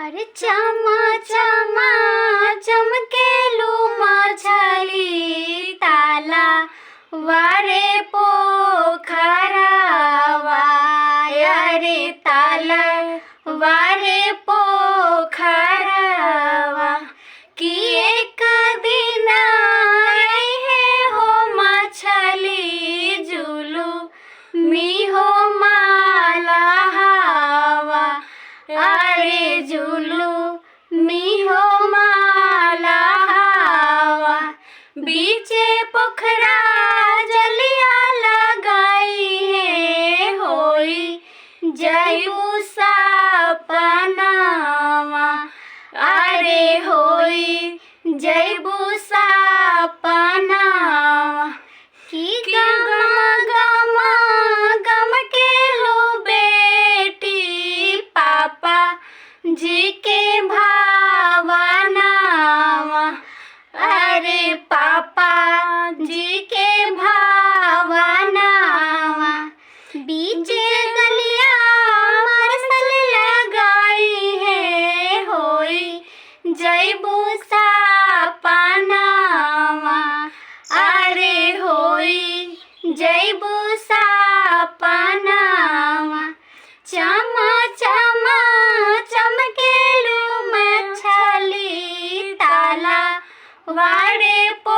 अरे चमा चमा चमकेलू मछली ताला वारे पोखरावा। अरे ताला वारे पोखरावा कि एक दिन आई है हो मछली जुलू मी हो माला हवा। अरे जुलू मी हो माला हवा बीचे पोखरा जलिया लगाई है होई जयू सपनावा। अरे होई जयबू सपनावा कि गम गम के लो बेटी पापा जी के भावनावा। अरे पापा जी के भावनावा बीचे गलिया मरसल लगाई है होई जयबू सपनावा। अरे होई जयबू सपनावा चमा चमा चमकेलू मछली ताला वारे पो